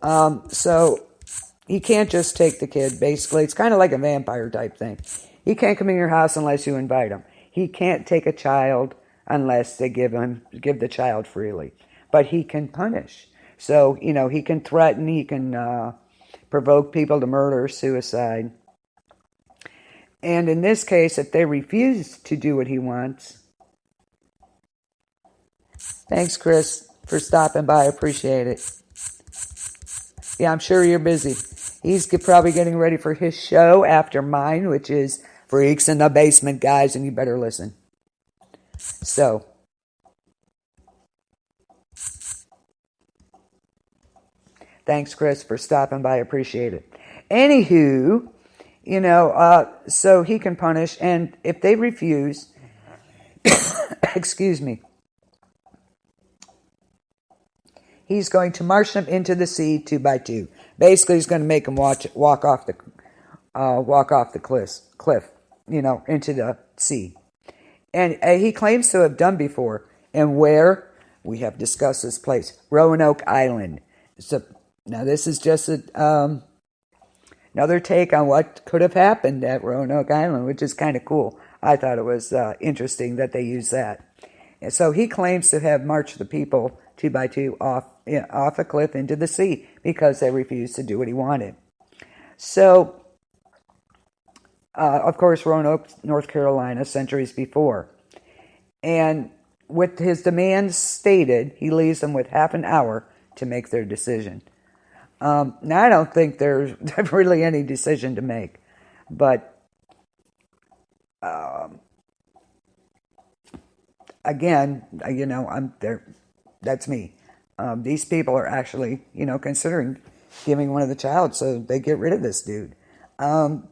So he can't just take the kid, basically. It's kind of like a vampire type thing. He can't come in your house unless you invite him. He can't take a child unless they give the child freely. But he can punish. So, he can threaten, he can provoke people to murder, suicide. And in this case, if they refuse to do what he wants... Thanks, Chris, for stopping by. I appreciate it. Yeah, I'm sure you're busy. He's probably getting ready for his show after mine, which is Freaks in the Basement, guys, and you better listen. So, thanks, Chris, for stopping by. I appreciate it. Anywho, so he can punish, and if they refuse, excuse me, he's going to march them into the sea 2 by 2. Basically, he's going to make them walk off the cliff, into the sea. And he claims to have done before. And where? We have discussed this place, Roanoke Island. So now this is just another take on what could have happened at Roanoke Island, which is kind of cool. I thought it was interesting that they used that. And so he claims to have marched the people 2 by 2 off a cliff into the sea because they refused to do what he wanted. So, of course, Roanoke, North Carolina, centuries before. And with his demands stated, he leaves them with half an hour to make their decision. Now, I don't think there's really any decision to make, but again, I'm there. That's me. These people are actually, considering giving one of the child so they get rid of this dude.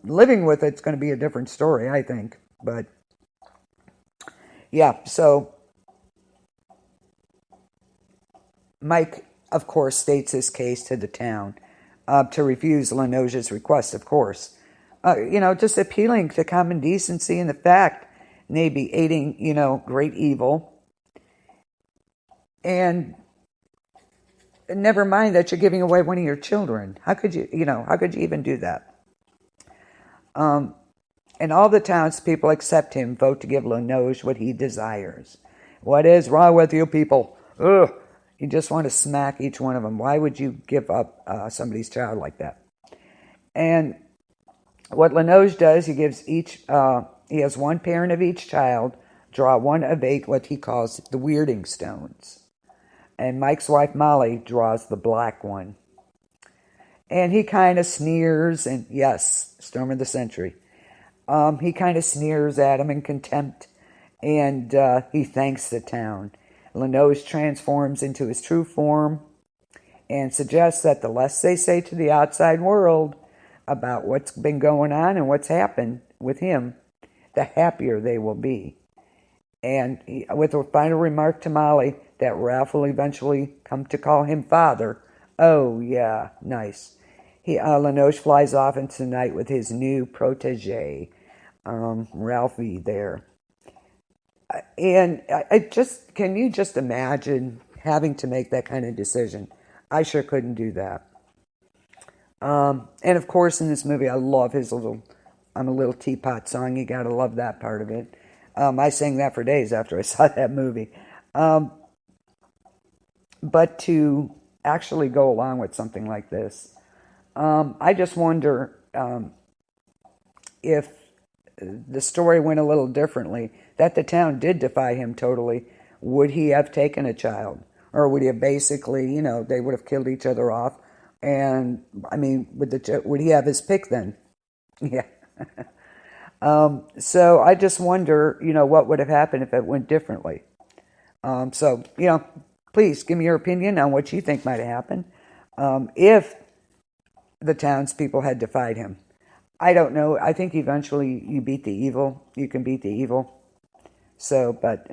Living with it's going to be a different story, I think. But yeah, so Mike, of course, states his case to the town to refuse Linoge's request, of course. Just appealing to common decency and the fact they be aiding, great evil. And never mind that you're giving away one of your children. How could you even do that? And all the townspeople except him vote to give Linoge what he desires. What is wrong with you people? Ugh. You just want to smack each one of them. Why would you give up somebody's child like that? And what Linoge does, he gives he has one parent of each child draw one of 8 what he calls the weirding stones. And Mike's wife Molly draws the black one. And he kind of sneers, and yes, storm of the century. He kind of sneers at him in contempt, and he thanks the town. Linoge transforms into his true form and suggests that the less they say to the outside world about what's been going on and what's happened with him, the happier they will be. And with a final remark to Molly that Ralph will eventually come to call him father. Oh, yeah, nice. Linoge flies off into the night with his new protege, Ralphie there. And can you just imagine having to make that kind of decision? I sure couldn't do that. And of course, in this movie, I love his I'm a little teapot song. You gotta love that part of it. I sang that for days after I saw that movie. But to actually go along with something like this, I just wonder if the story went a little differently, that the town did defy him totally, would he have taken a child? Or would he have basically, they would have killed each other off? And, would he have his pick then? Yeah. So I just wonder, what would have happened if it went differently. So, please give me your opinion on what you think might have happened if the townspeople had defied him. I don't know. I think eventually you beat the evil. You can beat the evil. So, but,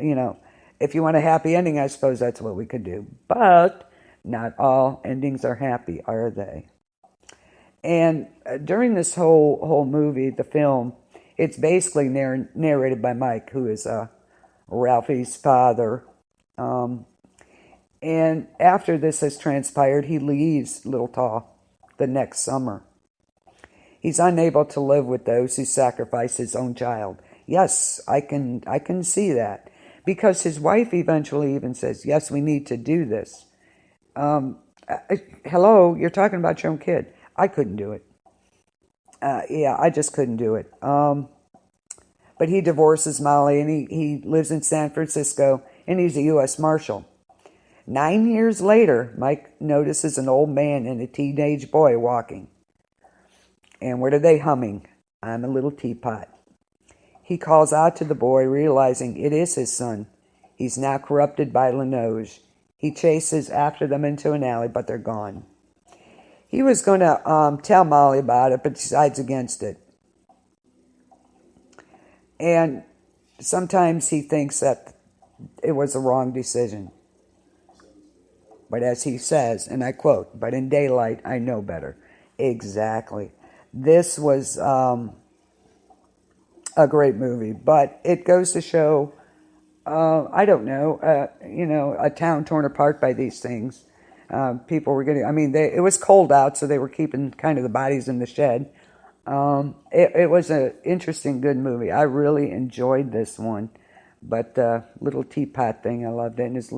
if you want a happy ending, I suppose that's what we could do. But not all endings are happy, are they? And during this whole movie, the film, it's basically narrated by Mike, who is Ralphie's father. And after this has transpired, he leaves Little Tall the next summer. He's unable to live with those who sacrifice his own child. Yes, I can see that. Because his wife eventually even says, yes, we need to do this. Hello, you're talking about your own kid. I couldn't do it. Yeah, I just couldn't do it. But he divorces Molly, and he lives in San Francisco, and he's a U.S. Marshal. 9 years later, Mike notices an old man and a teenage boy walking. And what are they humming? I'm a Little Teapot. He calls out to the boy, realizing it is his son. He's now corrupted by Linoge. He chases after them into an alley, but they're gone. He was going to tell Molly about it, but decides against it. And sometimes he thinks that it was a wrong decision. But as he says, and I quote, but in daylight, I know better. Exactly. This was a great movie, but it goes to show, I don't know, a town torn apart by these things. People were getting, it was cold out, so they were keeping kind of the bodies in the shed. It was an interesting, good movie. I really enjoyed this one. But the little teapot thing, I loved it. And his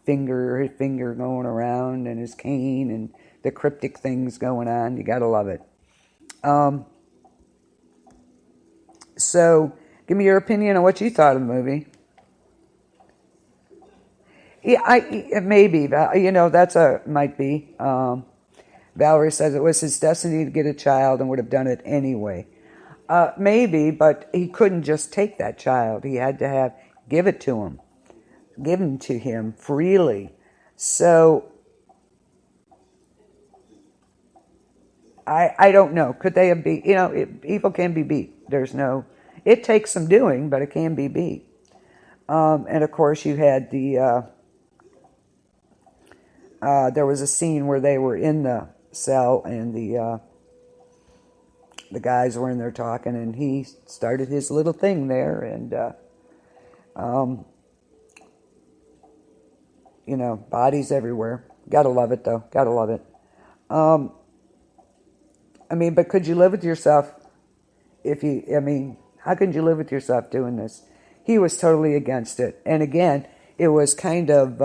finger going around, and his cane, and the cryptic things going on. You gotta love it. So, give me your opinion on what you thought of the movie. Yeah, maybe. Might be. Valerie says it was his destiny to get a child and would have done it anyway. Maybe, but he couldn't just take that child. He had to give it to him. Given to him freely. So, I don't know. Could they have beat, evil can be beat. It takes some doing, but it can be beat. And of course you had there was a scene where they were in the cell, and the guys were in there talking, and he started his little thing there, and bodies everywhere. Gotta love it, though. Gotta love it. But could you live with yourself how could you live with yourself doing this? He was totally against it. And again, it was kind of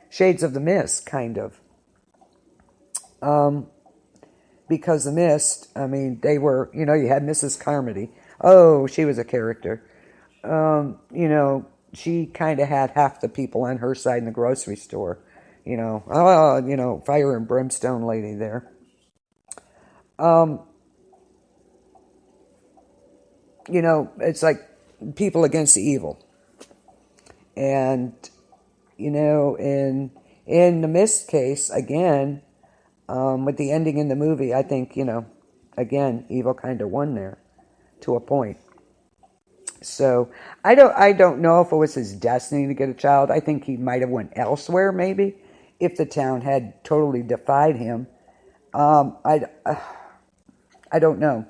Shades of the Mist, kind of. Because the Mist, they were, you had Mrs. Carmody. Oh, she was a character. She kind of had half the people on her side in the grocery store. Fire and brimstone lady there. It's like people against the evil. And, in the Mist case, again, with the ending in the movie, I think, again, evil kind of won there to a point. So I don't know if it was his destiny to get a child. I think he might have went elsewhere, maybe, if the town had totally defied him. I don't know.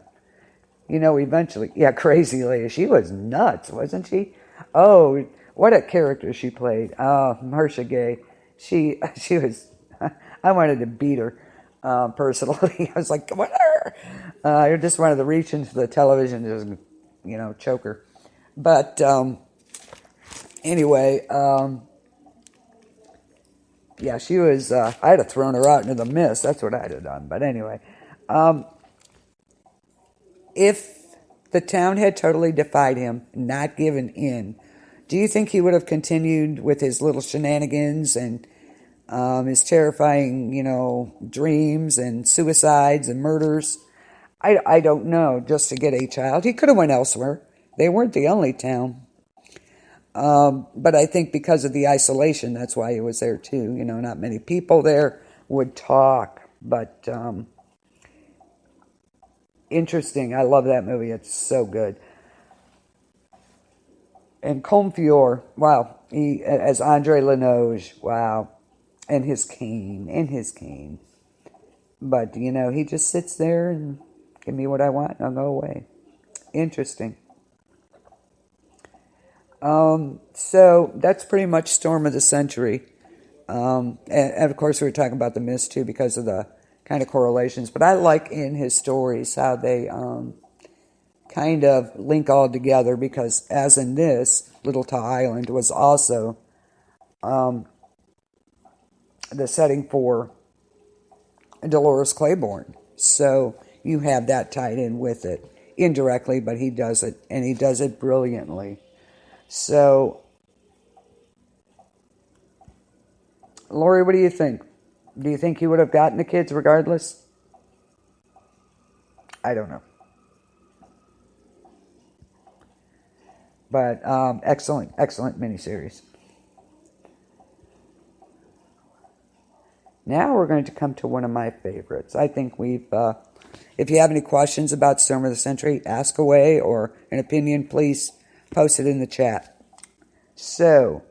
Eventually, Crazy Lady. She was nuts, wasn't she? Oh, what a character she played. Marcia Gay. She was. I wanted to beat her personally. I was like, what? I just wanted to reach into the television and just, choke her. But anyway, she was. I'd have thrown her out into the mist. That's what I'd have done. But anyway, if the town had totally defied him, not given in, do you think he would have continued with his little shenanigans and his terrifying, dreams and suicides and murders? I don't know, just to get a child. He could have went elsewhere. They weren't the only town. But I think because of the isolation, that's why he was there too. Not many people there would talk. But interesting. I love that movie. It's so good. And Comfior, wow. He, as Andre Linoge, wow. And his cane. But, he just sits there and give me what I want and I'll go away. Interesting. So that's pretty much Storm of the Century. and of course we were talking about the mist too because of the kind of correlations. But I like in his stories how they kind of link all together because, as in this, Little Tall Island was also the setting for Dolores Claiborne. So you have that tied in with it indirectly, but he does it, and he does it brilliantly. So, Lori, what do you think? Do you think he would have gotten the kids regardless? I don't know. But excellent miniseries. Now we're going to come to one of my favorites. I think we've, if you have any questions about Storm of the Century, ask away, or an opinion, please post it in the chat. So,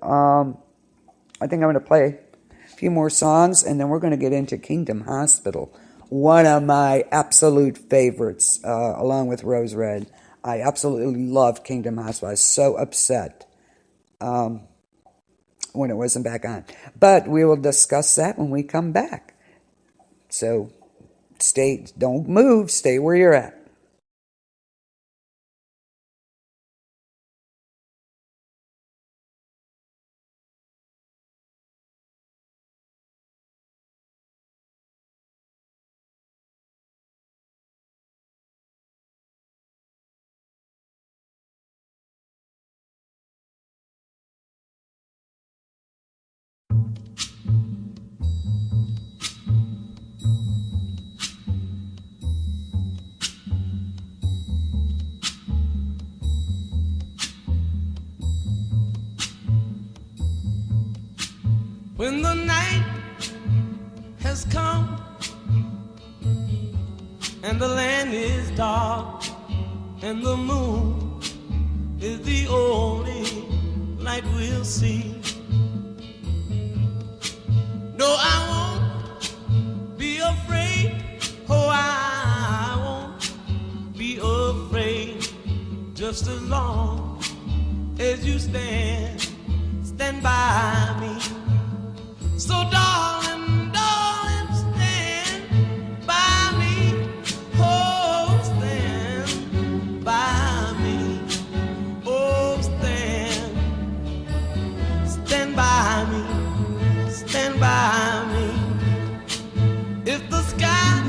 I think I'm going to play a few more songs, and then we're going to get into Kingdom Hospital, one of my absolute favorites, along with Rose Red. I absolutely loved Kingdom Hospital. I was so upset when it wasn't back on. But we will discuss that when we come back. So don't move, stay where you're at. When the night has come and the land is dark and the moon is the only light we'll see. No, I won't be afraid. Oh, I won't be afraid. Just as long as you stand by me. So darling, stand by me. Oh, stand by me. Oh, stand by me. Stand by me. If the sky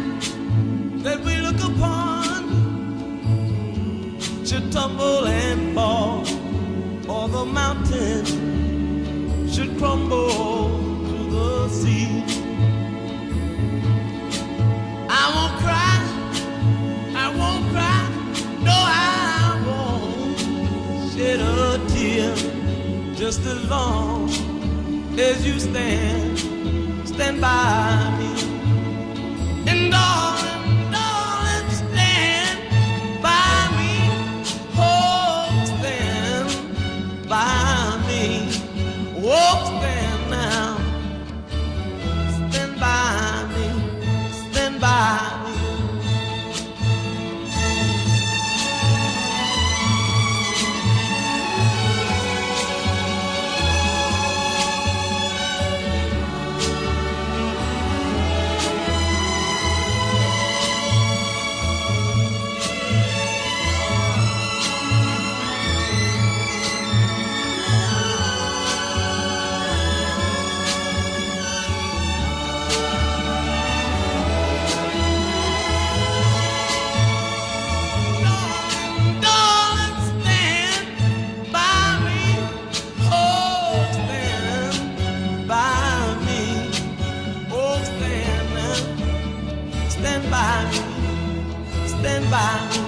that we look upon should tumble and fall, or the mountain should crumble to the sea, I won't cry, no, I won't shed a tear, just as long as you stand by me. And darling, stand by me. Oh, stand by me. Oh, stand now. Stand by me. Stand by me. Stand by me,